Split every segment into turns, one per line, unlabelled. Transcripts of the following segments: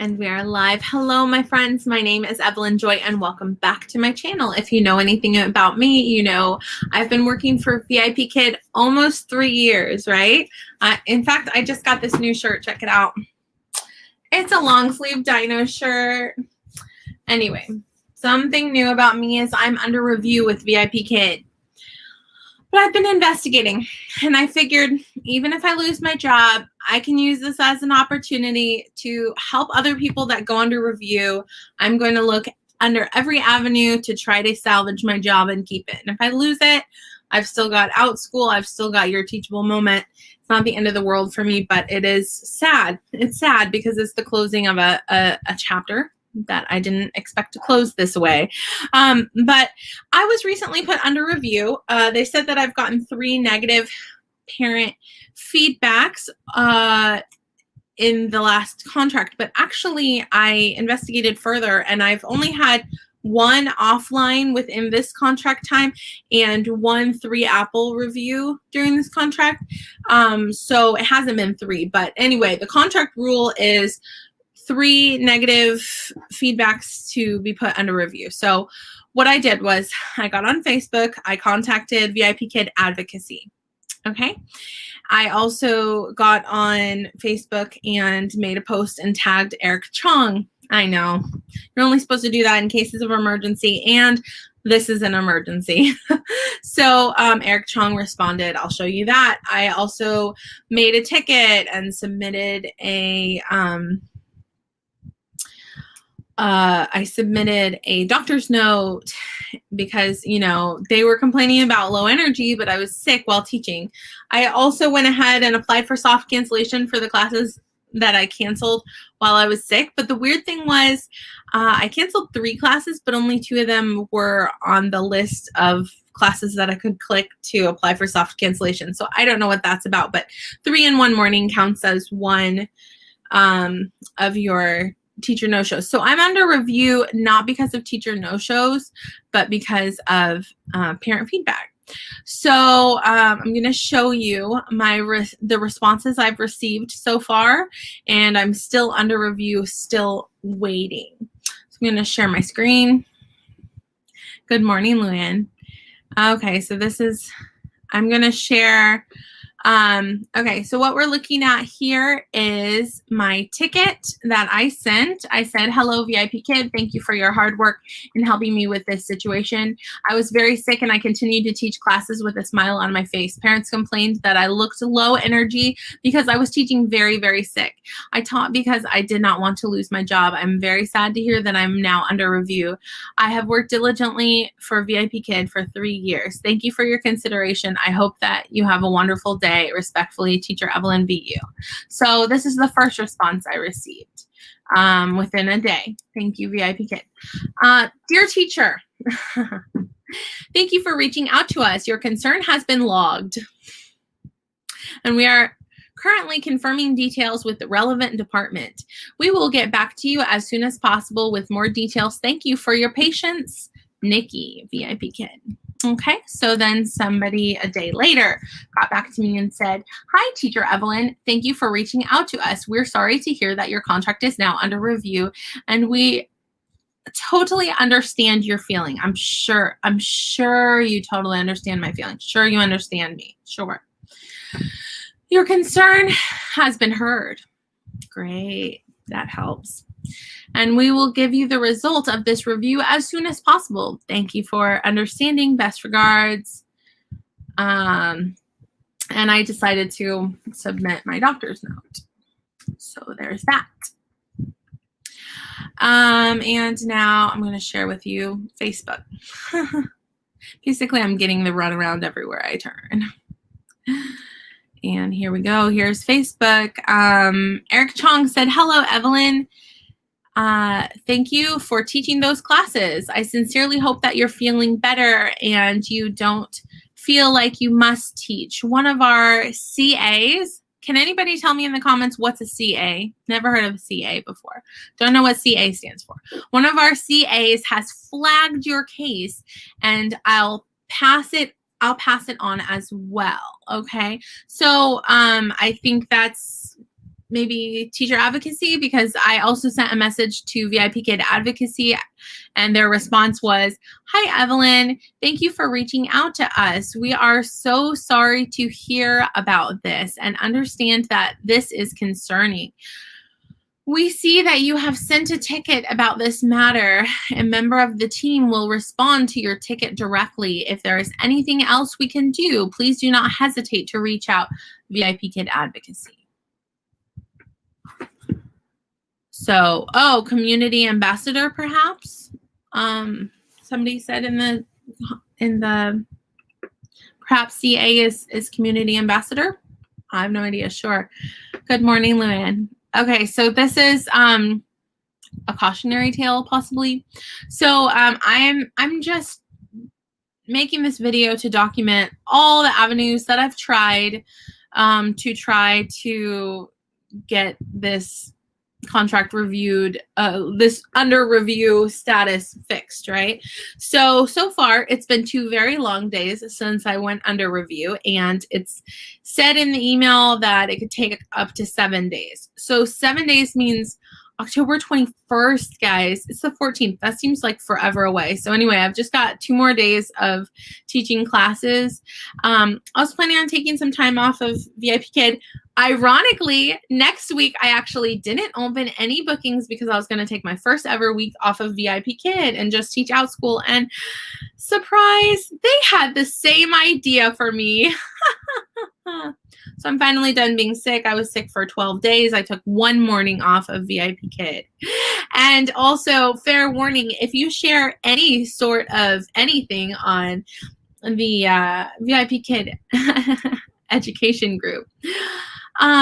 And we are live. Hello, my friends. My name is Evelyn Joy, and welcome back to my channel. If you know anything about me, you know I've been working for VIPKID almost 3 years, right? In fact, I just got this new shirt. Check it out. It's a long sleeve dino shirt. Anyway, something new about me is I'm under review with VIPKID. But I've been investigating, and I figured even if I lose my job, I can use this as an opportunity to help other people that go under review. I'm going to look under every avenue to try to salvage my job and keep it. And if I lose it, I've still got OutSchool. I've still got Your Teachable Moment. It's not the end of the world for me, but it is sad. It's sad because it's the closing of a chapter that I didn't expect to close this way. But I was recently put under review. They said that I've gotten 3 negative parent feedbacks in the last contract, but actually I investigated further and I've only had 1 offline within this contract time and 1 3-apple review during this contract. So it hasn't been 3, but anyway, the contract rule is 3 negative feedbacks to be put under review. So what I did was I got on Facebook. I contacted VIPKID Advocacy. Okay. I also got on Facebook and made a post and tagged Eric Chong. I know. You're only supposed to do that in cases of emergency, and this is an emergency. So Eric Chong responded. I'll show you that. I also made a ticket and submitted a I submitted a doctor's note because, you know, they were complaining about low energy, but I was sick while teaching. I also went ahead and applied for soft cancellation for the classes that I canceled while I was sick. But the weird thing was I canceled 3 classes, but only 2 of them were on the list of classes that I could click to apply for soft cancellation. So I don't know what that's about, but 3 in 1 morning counts as 1 of your teacher no-shows. So I'm under review not because of teacher no-shows, but because of parent feedback. So I'm going to show you the responses I've received so far, and I'm still under review, still waiting. So I'm going to share my screen. Good morning, Luann. Okay, so I'm going to share. Okay, so what we're looking at here is my ticket that I sent. I said, hello, VIPKID. Thank you for your hard work in helping me with this situation. I was very sick and I continued to teach classes with a smile on my face. Parents complained that I looked low energy because I was teaching very, very sick. I taught because I did not want to lose my job. I'm very sad to hear that I'm now under review. I have worked diligently for VIPKID for 3 years. Thank you for your consideration. I hope that you have a wonderful day. Respectfully, Teacher Evelyn VU. So this is the first response I received within a day. Thank you, VIPKID. Dear teacher, thank you for reaching out to us. Your concern has been logged, and we are currently confirming details with the relevant department. We will get back to you as soon as possible with more details. Thank you for your patience, Nikki, VIPKID. Okay, so then somebody a day later got back to me and said, hi, Teacher Evelyn. Thank you for reaching out to us. We're sorry to hear that your contract is now under review, and we totally understand your feeling. I'm sure you totally understand my feelings. Sure, you understand me. Sure. Your concern has been heard. Great, that helps. And we will give you the result of this review as soon as possible. Thank you for understanding. Best regards. And I decided to submit my doctor's note. So there's that. And now I'm going to share with you Facebook. Basically, I'm getting the runaround everywhere I turn. And here we go. Here's Facebook. Eric Chong said, hello, Evelyn. Thank you for teaching those classes. I sincerely hope that you're feeling better and you don't feel like you must teach. One of our CAs, can anybody tell me in the comments what's a CA? Never heard of a CA before. Don't know what CA stands for. One of our CAs has flagged your case, and I'll pass it on as well. Okay. So I think that's maybe teacher advocacy, because I also sent a message to VIPKID Advocacy, and their response was, "Hi, Evelyn. Thank you for reaching out to us. We are so sorry to hear about this and understand that this is concerning. We see that you have sent a ticket about this matter. A member of the team will respond to your ticket directly. If there is anything else we can do, please do not hesitate to reach out. VIPKID Advocacy." So, oh, community ambassador, perhaps. Somebody said in the perhaps CA is community ambassador. I have no idea. Sure. Good morning, Luann. Okay, so this is a cautionary tale, possibly. So I'm just making this video to document all the avenues that I've tried to try to get this contract reviewed, this under review status fixed, right? So far, it's been 2 very long days since I went under review, and it's said in the email that it could take up to 7 days. So 7 days means October 21st, guys. It's the 14th. That seems like forever away. So anyway, I've just got 2 more days of teaching classes. I was planning on taking some time off of VIPKID. Ironically, next week, I actually didn't open any bookings because I was going to take my first ever week off of VIPKID and just teach out school. And surprise, they had the same idea for me. So I'm finally done being sick. I was sick for 12 days. I took 1 morning off of VIPKID. And also, fair warning, if you share any sort of anything on the VIPKID education group,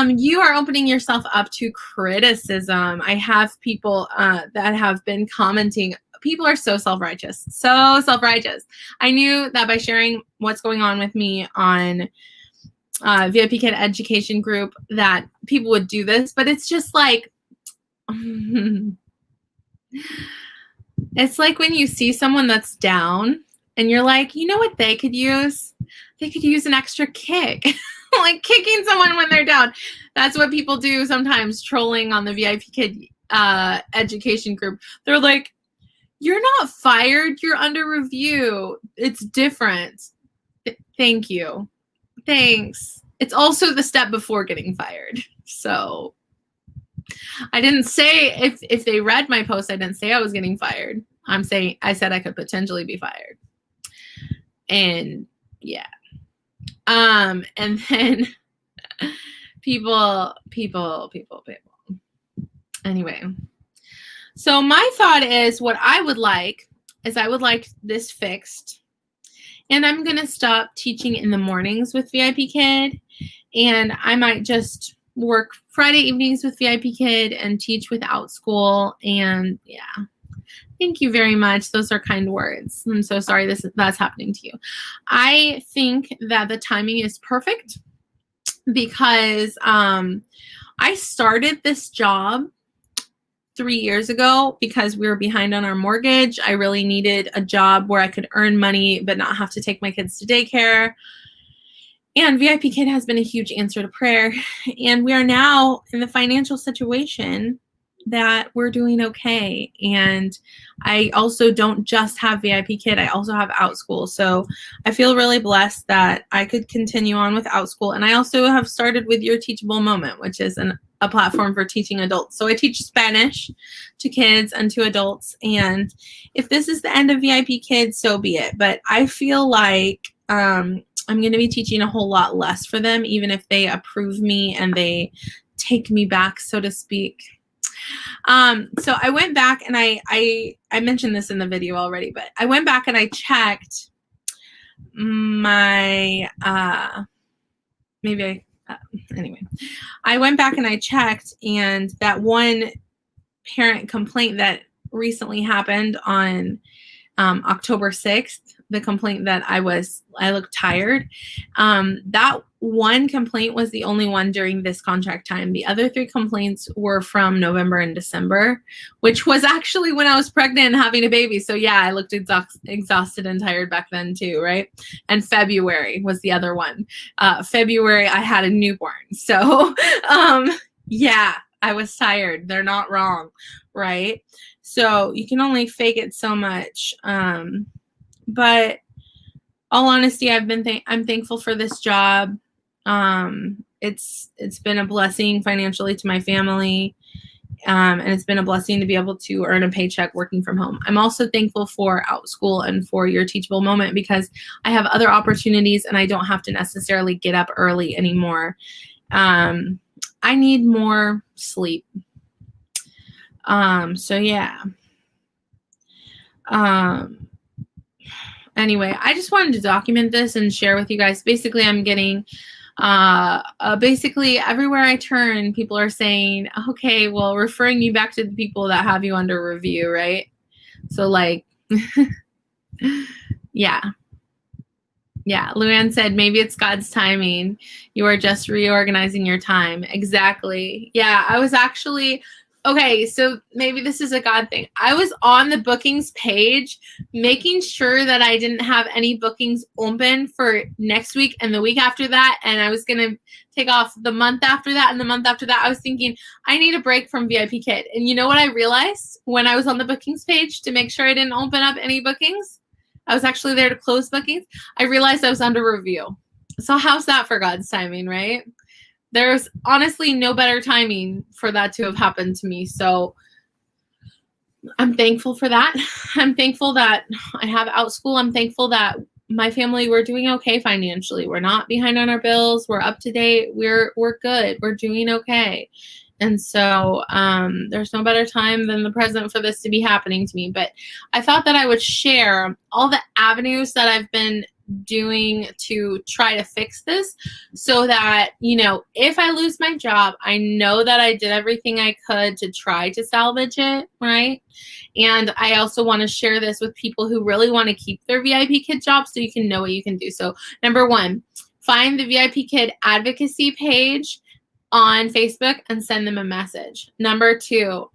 you are opening yourself up to criticism. I have people that have been commenting. People are so self-righteous, so self-righteous. I knew that by sharing what's going on with me on VIPKID education group that people would do this, but it's just like, it's like when you see someone that's down and you're like, you know what they could use? They could use an extra kick. Like kicking someone when they're down. That's what people do sometimes, trolling on the VIPKID education group. They're like, you're not fired, you're under review. It's different. Thank you. Thanks. It's also the step before getting fired. So I didn't say, if they read my post, I didn't say I was getting fired. I said I could potentially be fired. And yeah. And then people. Anyway, so my thought is, what I would like is I would like this fixed. And I'm going to stop teaching in the mornings with VIPKID. And I might just work Friday evenings with VIPKID and teach without school. And yeah, thank you very much. Those are kind words. I'm so sorry that's happening to you. I think that the timing is perfect because I started this job 3 years ago because we were behind on our mortgage. I really needed a job where I could earn money but not have to take my kids to daycare. And VIPKID has been a huge answer to prayer. And we are now in the financial situation that we're doing okay. And I also don't just have VIPKID, I also have OutSchool. So I feel really blessed that I could continue on with OutSchool. And I also have started with Your Teachable Moment, which is a platform for teaching adults. So I teach Spanish to kids and to adults. And if this is the end of VIPKID, so be it. But I feel like I'm going to be teaching a whole lot less for them, even if they approve me and they take me back, so to speak. So I went back and I mentioned this in the video already, but I went back and I checked my, anyway, I went back and I checked, and that one parent complaint that recently happened on October 6th, the complaint that I looked tired. That one complaint was the only one during this contract time. The other 3 complaints were from November and December, which was actually when I was pregnant and having a baby. So yeah, I looked exhausted and tired back then too, right? And February was the other one. February, I had a newborn. So Yeah, I was tired. They're not wrong, right? So you can only fake it so much. But all honesty, I'm thankful for this job. It's been a blessing financially to my family. And it's been a blessing to be able to earn a paycheck working from home. I'm also thankful for OutSchool and for your teachable moment because I have other opportunities and I don't have to necessarily get up early anymore. I need more sleep. So yeah. Anyway, I just wanted to document this and share with you guys. Basically, I'm getting basically everywhere I turn, people are saying, okay, well, referring you back to the people that have you under review, right? So like, yeah. Luann said, maybe it's God's timing. You are just reorganizing your time. Exactly. Yeah, I was actually, okay, so maybe this is a God thing. I was on the bookings page making sure that I didn't have any bookings open for next week and the week after that. And I was going to take off the month after that and the month after that. I was thinking, I need a break from VIPKID. And you know what I realized when I was on the bookings page to make sure I didn't open up any bookings? I was actually there to close bookings. I realized I was under review. So how's that for God's timing, right? There's honestly no better timing for that to have happened to me. So I'm thankful for that. I'm thankful that I have OutSchool. I'm thankful that my family, we're doing okay financially. We're not behind on our bills. We're up to date. We're good. We're doing okay. And so there's no better time than the present for this to be happening to me. But I thought that I would share all the avenues that I've been doing to try to fix this so that, you know, if I lose my job, I know that I did everything I could to try to salvage it, right? And I also want to share this with people who really want to keep their VIPKID job so you can know what you can do. So number one, find the VIPKID advocacy page on Facebook and send them a message. Number two,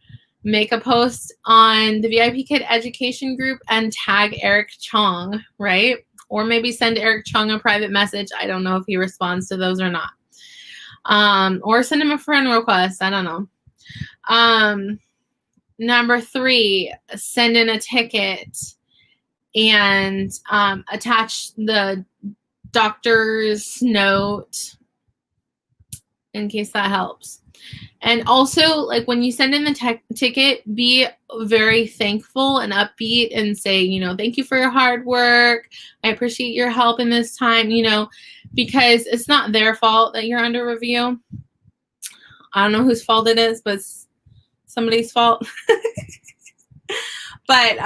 make a post on the VIPKID education group and tag Eric Chong, right? Or maybe send Eric Chong a private message. I don't know if he responds to those or not. Or send him a friend request. I don't know. Number three, send in a ticket and attach the doctor's note in case that helps. And also, like, when you send in the ticket, be very thankful and upbeat and say, you know, thank you for your hard work. I appreciate your help in this time, you know, because it's not their fault that you're under review. I don't know whose fault it is, but it's somebody's fault. But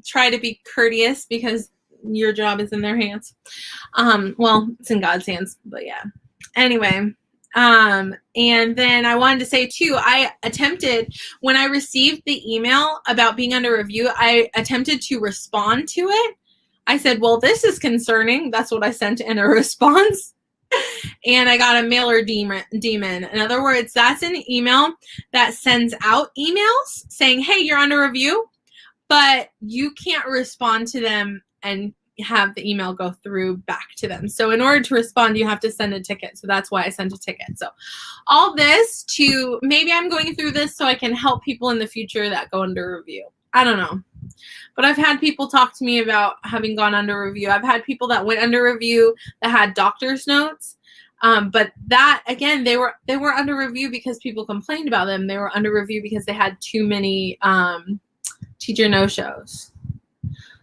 try to be courteous because your job is in their hands. Well, it's in God's hands, but yeah. Anyway. And then I wanted to say too, I attempted, when I received the email about being under review, I attempted to respond to it. I said, well, this is concerning. That's what I sent in a response. And I got a mailer demon. In other words, that's an email that sends out emails saying, hey, you're under review, but you can't respond to them and have the email go through back to them. So in order to respond, you have to send a ticket. So that's why I sent a ticket. So all this to, maybe I'm going through this so I can help people in the future that go under review. I don't know. But I've had people talk to me about having gone under review. I've had people that went under review that had doctor's notes. But that, again, they were under review because people complained about them. They were under review because they had too many teacher no-shows.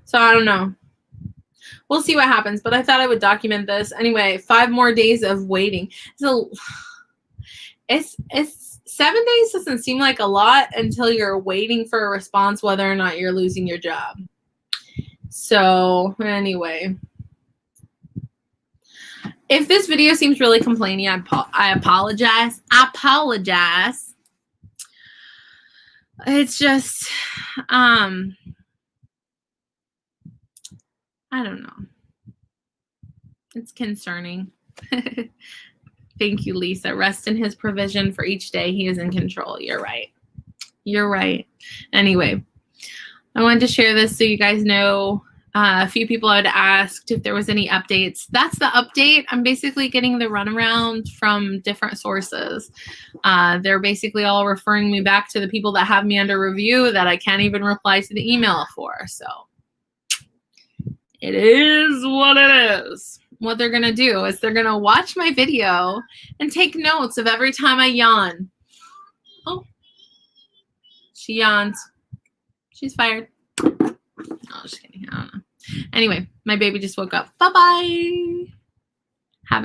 So I don't know. We'll see what happens, but I thought I would document this. Anyway, 5 more days of waiting. So it's 7 days doesn't seem like a lot until you're waiting for a response whether or not you're losing your job. So anyway, if this video seems really complaining, I apologize. It's just, I don't know. It's concerning. Thank you, Lisa. Rest in his provision for each day. He is in control. You're right. You're right. Anyway, I wanted to share this so you guys know A few people had asked if there was any updates. That's the update. I'm basically getting the runaround from different sources. They're basically all referring me back to the people that have me under review that I can't even reply to the email for. So it is what it is. What they're going to do is they're going to watch my video and take notes of every time I yawn. Oh, she yawns. She's fired. Oh, just kidding. I don't know. Anyway, my baby just woke up. Bye-bye. Have a good